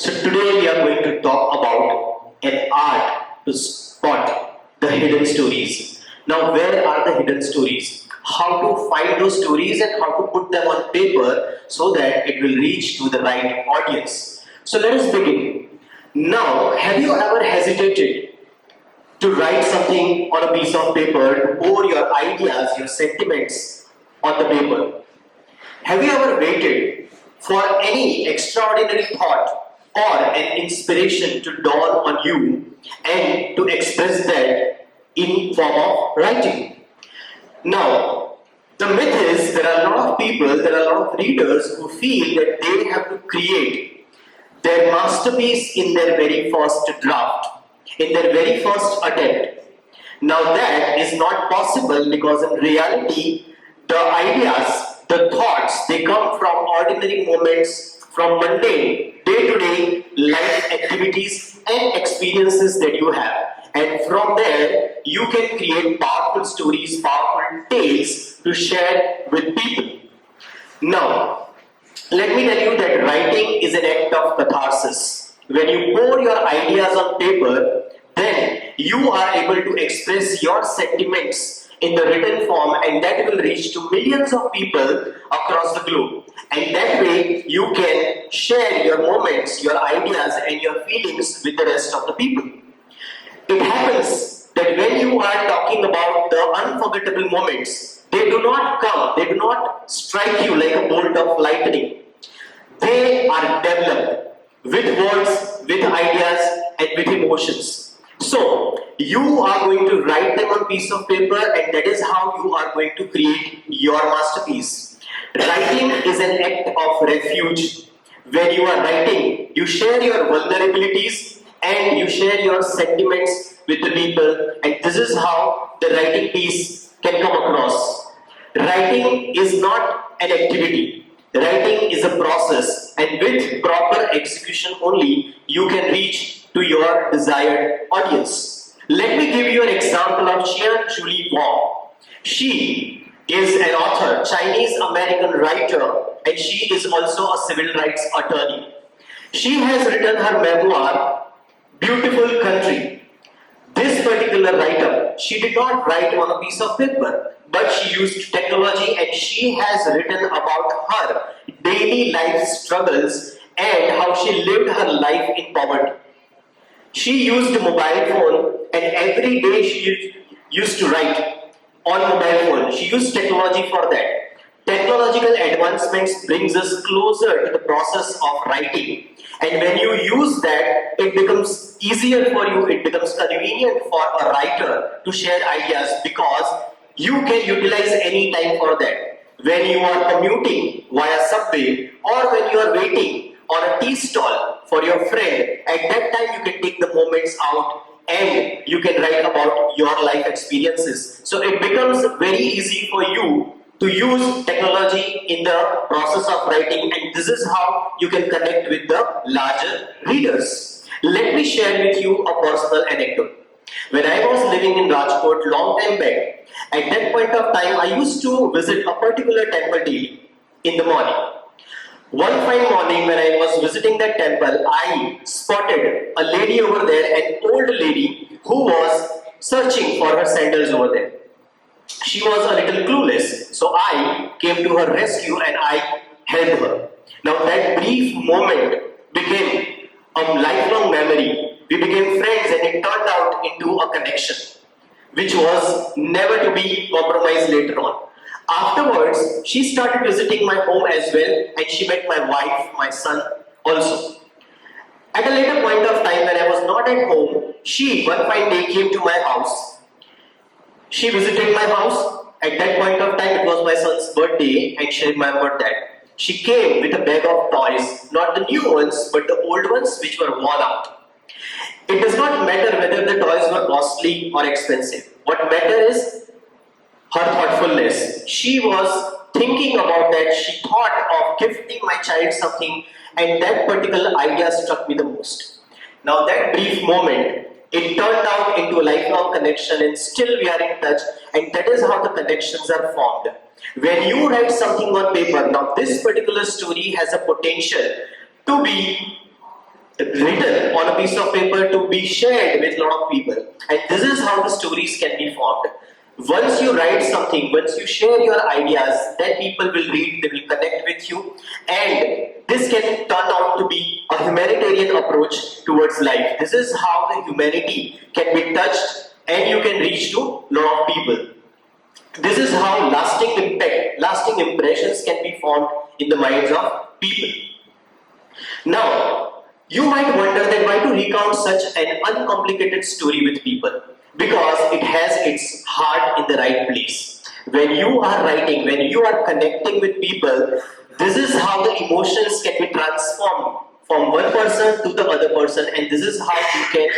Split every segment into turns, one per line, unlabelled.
So today we are going to talk about an art to spot the hidden stories. Now where are the hidden stories? How to find those stories and how to put them on paper so that it will reach to the right audience. So let us begin. Now, have you ever hesitated to write something on a piece of paper, to pour your ideas, your sentiments on the paper? Have you ever waited for any extraordinary thought or an inspiration to dawn on you and to express that in form of writing? Now, the myth is there are a lot of people, there are a lot of readers who feel that they have to create their masterpiece in their very first draft, in their very first attempt. Now that is not possible because in reality, the ideas, the thoughts, they come from ordinary moments, from mundane, day-to-day life activities and experiences that you have. And from there, you can create powerful stories, powerful tales to share with people. Now, let me tell you that writing is an act of catharsis. When you pour your ideas on paper, then you are able to express your sentiments in the written form, and that will reach to millions of people across the globe. And that way, you can share your moments, your ideas and your feelings with the rest of the people. It happens that when you are talking about the unforgettable moments, they do not come, they do not strike you like a bolt of lightning. They are developed with words, with ideas and with emotions. So, you are going to write them on a piece of paper and that is how you are going to create your masterpiece. Writing is an act of refuge. When you are writing, you share your vulnerabilities and you share your sentiments with the people, and this is how the writing piece can come across. Writing is not an activity. Writing is a process, and with proper execution only, you can reach to your desired audience. Let me give you an example of Xian Julie Wang. She is an author, Chinese-American writer, and she is also a civil rights attorney. She has written her memoir, Beautiful Country. This particular writer, she did not write on a piece of paper, but she used technology and she has written about her daily life struggles and how she lived her life in poverty. She used a mobile phone and every day she used to write on mobile phone. She used technology for that. Technological advancements brings us closer to the process of writing. And when you use that, it becomes easier for you, it becomes convenient for a writer to share ideas because you can utilize any time for that. When you are commuting via subway or when you are waiting on a tea stall for your friend, at that time you can take the moments out and you can write about your life experiences. So it becomes very easy for you to use technology in the process of writing, and this is how you can connect with the larger readers. Let me share with you a personal anecdote. When I was living in Rajkot long time back, at that point of time I used to visit a particular temple daily in the morning. One fine morning when I was visiting that temple, I spotted a lady over there, an old lady who was searching for her sandals over there. She was a little clueless, so I came to her rescue and I helped her. Now that brief moment became a lifelong memory. We became friends and it turned out into a connection, which was never to be compromised later on. Afterwards, she started visiting my home as well and she met my wife, my son also. At a later point of time when I was not at home, she one fine day came to my house. She visited my house. At that point of time, it was my son's birthday and she remembered that. She came with a bag of toys, not the new ones, but the old ones which were worn out. It does not matter whether the toys were costly or expensive. What matters is her thoughtfulness. She was thinking about that. She thought of gifting my child something, and that particular idea struck me the most. Now that brief moment, it turned out into a lifelong connection and still we are in touch, and that is how the connections are formed. When you write something on paper, now this particular story has a potential to be written on a piece of paper to be shared with a lot of people. And this is how the stories can be formed. Once you write something, once you share your ideas, then people will read, they will connect with you, and this can turn out to be a humanitarian approach towards life. This is how the humanity can be touched and you can reach to a lot of people. This is how lasting impact, lasting impressions can be formed in the minds of people. Now, you might wonder that why to recount such an uncomplicated story with people? Because it has its heart in the right place. When you are writing, when you are connecting with people, this is how the emotions can be transformed from one person to the other person, and this is how you can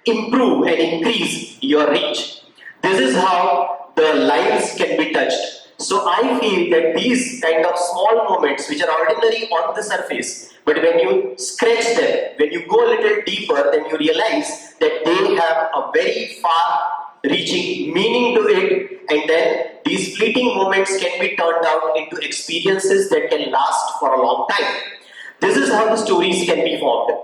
improve and increase your reach. This is how the lives can be touched. So I feel that these kind of small moments which are ordinary on the surface, but when you scratch them, when you go a little deeper, then you realize that they have a very far-reaching meaning to it, and then these fleeting moments can be turned out into experiences that can last for a long time. This is how the stories can be formed.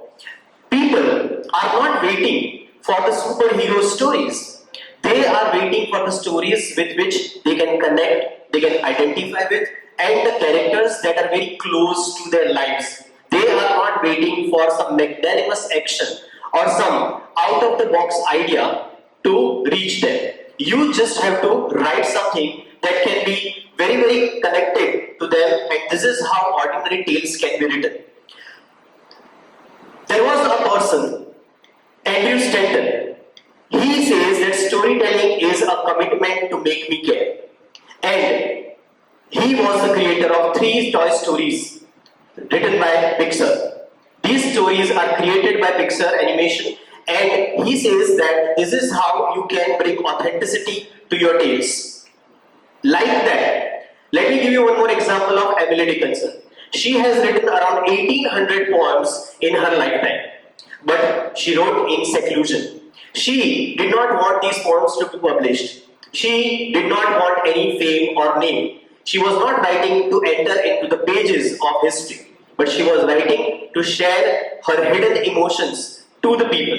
People are not waiting for the superhero stories. They are waiting for the stories with which they can connect, they can identify with, and the characters that are very close to their lives. They are not waiting for some magnanimous action or some out-of-the-box idea to reach them. You just have to write something that can be very, very connected to them, and this is how ordinary tales can be written. There was a person, Andrew Stanton. He says that storytelling is a commitment to make me care. And he was the creator of 3 Toy Stories written by Pixar. These stories are created by Pixar Animation, and he says that this is how you can bring authenticity to your tales. Like that, let me give you one more example of Emily Dickinson. She has written around 1800 poems in her lifetime, but she wrote in seclusion. She did not want these poems to be published. She did not want any fame or name. She was not writing to enter into the pages of history, but she was writing to share her hidden emotions to the people.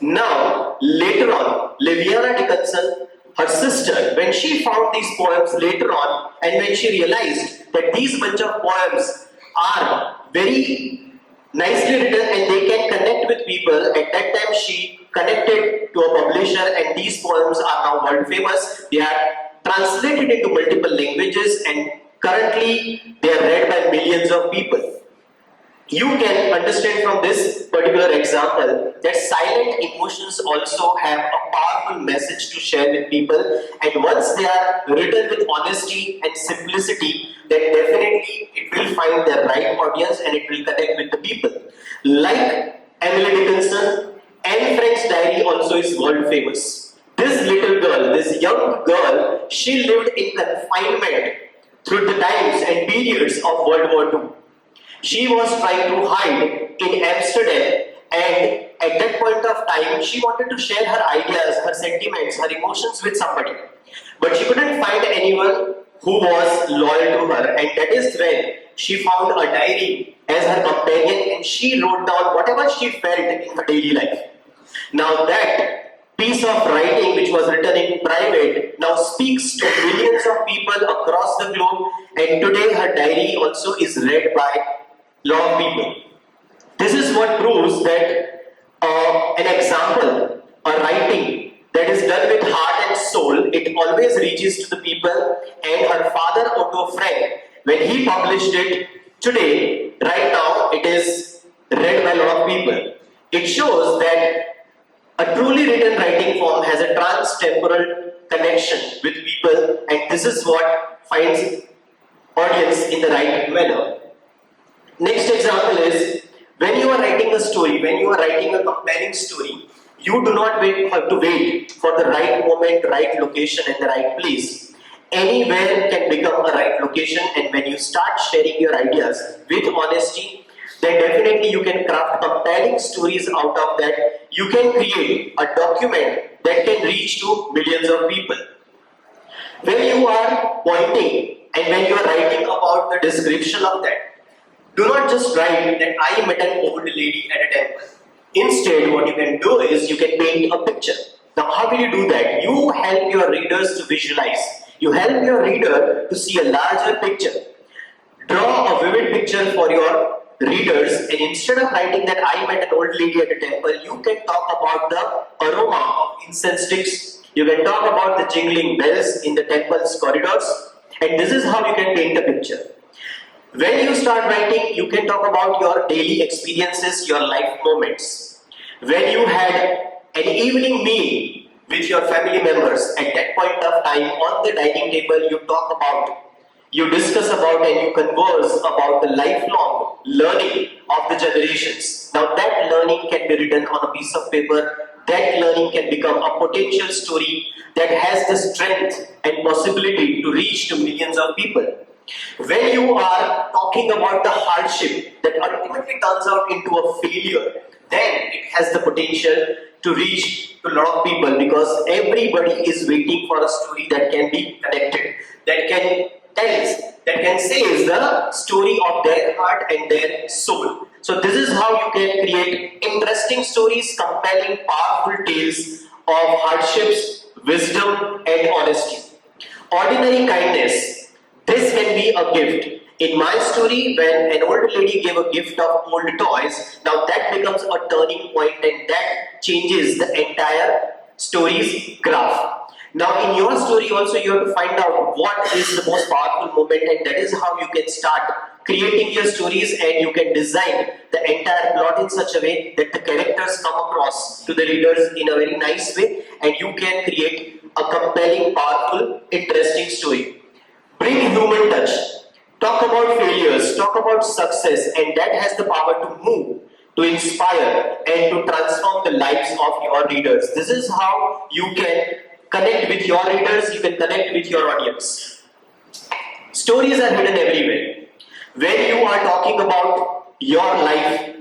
Now, later on, Liviana Dickinson, her sister, when she found these poems later on, and when she realized that these bunch of poems are very nicely written and they can connect with people, at that time she connected to a publisher, and these poems are now world famous. They are translated into multiple languages, and currently they are read by millions of people. You can understand from this particular example that silent emotions also have a powerful message to share with people, and once they are written with honesty and simplicity, then definitely it will find the right audience and it will connect with the people. Like Emily Dickinson, Anne Frank's diary also is world famous. This little girl, this young girl, she lived in confinement through the times and periods of World War II. She was trying to hide in Amsterdam, and at that point of time, she wanted to share her ideas, her sentiments, her emotions with somebody. But she couldn't find anyone who was loyal to her, and that is when she found a diary as her companion, and she wrote down whatever she felt in her daily life. Now that piece of writing which was written in private now speaks to millions of people across the globe, and today her diary also is read by lot of people. This is what proves that an example, a writing that is done with heart and soul, it always reaches to the people. And her father, Otto Frank, when he published it today, right now, it is read by a lot of people. It shows that a truly written writing form has a trans-temporal connection with people, and this is what finds audience in the right manner. Next example is, when you are writing a story, when you are writing a compelling story, you do not have to wait for the right moment, right location and the right place. Anywhere can become a right location, and when you start sharing your ideas with honesty, then definitely you can craft compelling stories out of that. You can create a document that can reach to millions of people. When you are pointing and when you are writing about the description of that, Do not just write that I met an old lady at a temple. Instead, what you can do is you can paint a picture. Now, how will you do that? You help your readers to visualize. You help your reader to see a larger picture. Draw a vivid picture for your readers, and instead of writing that I met an old lady at a temple, you can talk about the aroma of incense sticks. You can talk about the jingling bells in the temple's corridors, and this is how you can paint a picture. When you start writing, you can talk about your daily experiences, your life moments. When you had an evening meal with your family members, at that point of time on the dining table, you discuss about and you converse about the lifelong learning of the generations. Now that learning can be written on a piece of paper. That learning can become a potential story that has the strength and possibility to reach to millions of people. When you are talking about the hardship that ultimately turns out into a failure, then it has the potential to reach to a lot of people, because everybody is waiting for a story that can be connected, that can say the story of their heart and their soul. So this is how you can create interesting stories, compelling, powerful tales of hardships, wisdom and honesty. Ordinary kindness. This can be a gift. In my story, when an old lady gave a gift of old toys, now that becomes a turning point and that changes the entire story's graph. Now in your story also you have to find out what is the most powerful moment, and that is how you can start creating your stories, and you can design the entire plot in such a way that the characters come across to the readers in a very nice way, and you can create a compelling, powerful, interesting story. Bring human touch. Talk about failures, talk about success, and that has the power to move, to inspire, and to transform the lives of your readers. This is how you can connect with your readers, you can connect with your audience. Stories are hidden everywhere. When you are talking about your life,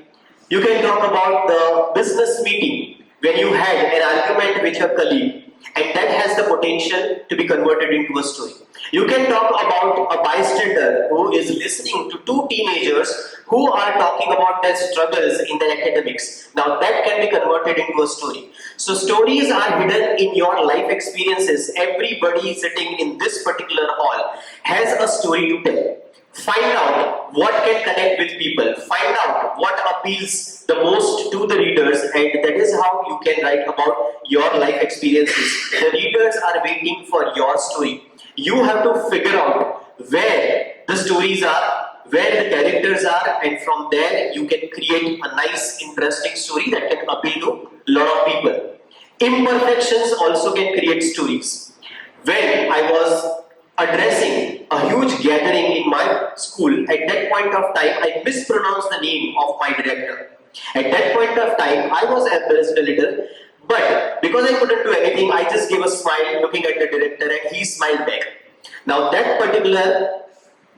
you can talk about the business meeting when you had an argument with your colleague, and that has the potential to be converted into a story. You can talk about a bystander who is listening to two teenagers who are talking about their struggles in their academics. Now that can be converted into a story. So stories are hidden in your life experiences. Everybody sitting in this particular hall has a story to tell. Find out what can connect with people. Find out what appeals the most to the readers, and that is how you can write about your life experiences. The readers are waiting for your story. You have to figure out where the stories are, where the characters are, and from there you can create a nice, interesting story that can appeal to a lot of people. Imperfections also can create stories. When I was addressing a huge gathering in my school, at that point of time I mispronounced the name of my director. At that point of time I was embarrassed a little, but because I couldn't do anything, I just gave a smile looking at the director and he smiled back. Now that particular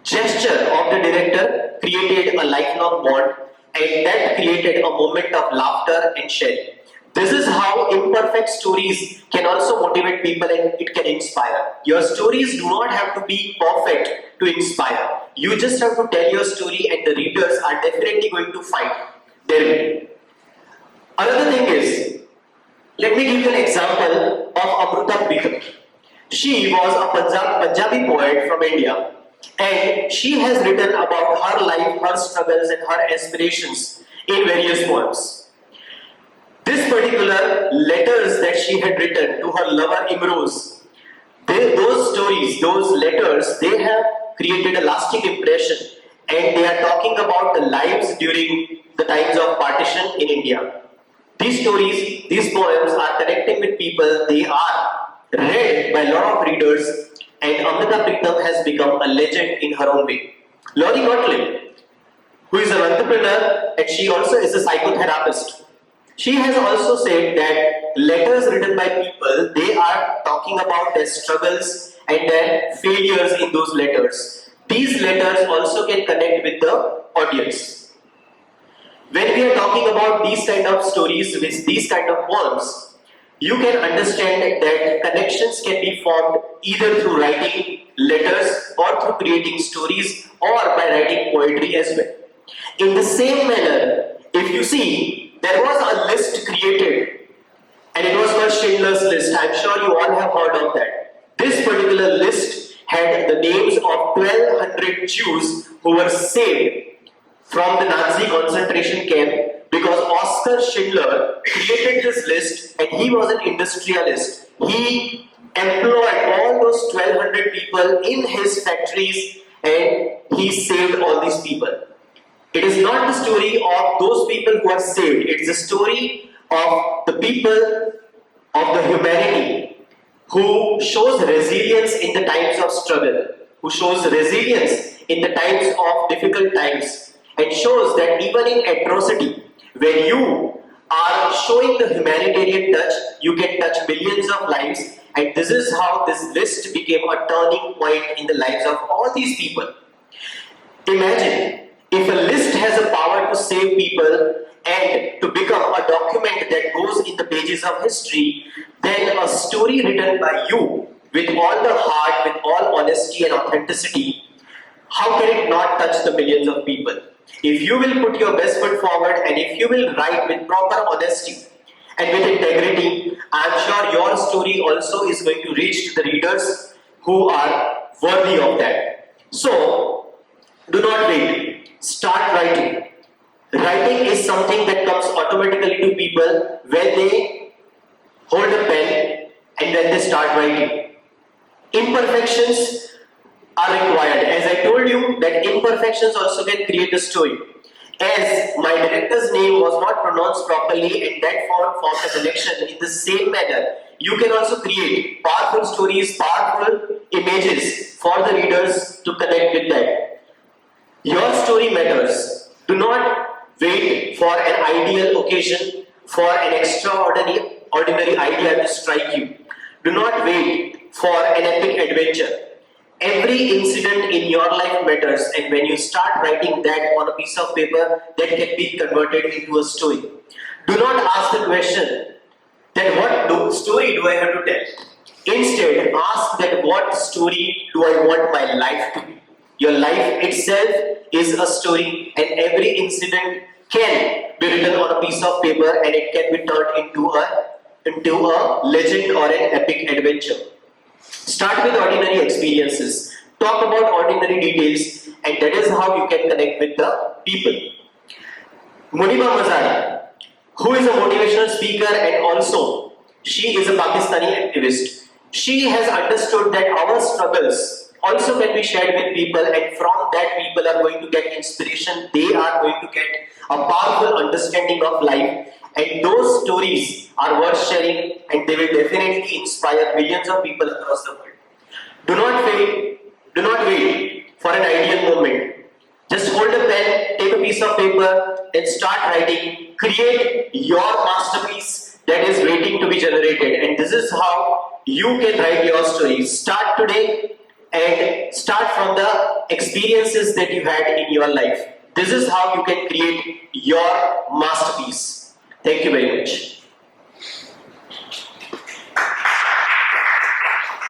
gesture of the director created a lifelong bond, and that created a moment of laughter and sharing. This is how imperfect stories can also motivate people, and it can inspire. Your stories do not have to be perfect to inspire. You just have to tell your story, and the readers are definitely going to find their way. Another thing is, let me give you an example of Amruta Pritam. She was a Punjabi poet from India, and she has written about her life, her struggles and her aspirations in various poems. This particular letters that she had written to her lover Imroz, those stories, those letters, they have created a lasting impression, and they are talking about the lives during the times of partition in India. These stories, these poems are connecting with people, they are read by a lot of readers, and Amrita Pritam has become a legend in her own way. Lori Gottlieb, who is an entrepreneur and she also is a psychotherapist, she has also said that letters written by people, they are talking about their struggles and their failures in those letters. These letters also can connect with the audience. When we are talking about these kind of stories with these kind of poems, you can understand that connections can be formed either through writing letters or through creating stories or by writing poetry as well. In the same manner, if you see, there was a list created and it was called Schindler's List. I'm sure you all have heard of that. This particular list had the names of 1200 Jews who were saved from the Nazi concentration camp because Oskar Schindler created this list and he was an industrialist. He employed all those 1200 people in his factories and he saved all these people. It is not the story of those people who are saved, it is the story of the people of the humanity who shows resilience in the times of struggle, who shows resilience in the times of difficult times, and shows that even in atrocity, when you are showing the humanitarian touch, you can touch millions of lives, and this is how this list became a turning point in the lives of all these people. Imagine if a list has a power to save people and to become a document that goes in the pages of history, then a story written by you with all the heart, with all honesty and authenticity, how can it not touch the millions of people? If you will put your best foot forward and if you will write with proper honesty and with integrity, I am sure your story also is going to reach the readers who are worthy of that. So, do not wait. Start writing. Writing is something that comes automatically to people when they hold a pen and when they start writing. Imperfections are required. As I told you that imperfections also can create a story. As my director's name was not pronounced properly and that formed a connection, in the same manner, you can also create powerful stories, powerful images for the readers to connect with that. Your story matters. Do not wait for an ideal occasion, for an extraordinary idea to strike you. Do not wait for an epic adventure. Every incident in your life matters, and when you start writing that on a piece of paper, that can be converted into a story. Do not ask the question that what story do I have to tell? Instead, ask that what story do I want my life to be? Your life itself is a story, and every incident can be written on a piece of paper and it can be turned into a legend or an epic adventure. Start with ordinary experiences. Talk about ordinary details, and that is how you can connect with the people. Muniba Mazari, who is a motivational speaker and also she is a Pakistani activist. She has understood that our struggles also can be shared with people, and from that people are going to get inspiration. They are going to get a powerful understanding of life, and those stories are worth sharing and they will definitely inspire millions of people across the world. Do not wait for an ideal moment. Just hold a pen, take a piece of paper and start writing. Create your masterpiece that is waiting to be generated, and this is how you can write your stories. Start today and start from the experiences that you had in your life. This is how you can create your masterpiece. Thank you very much.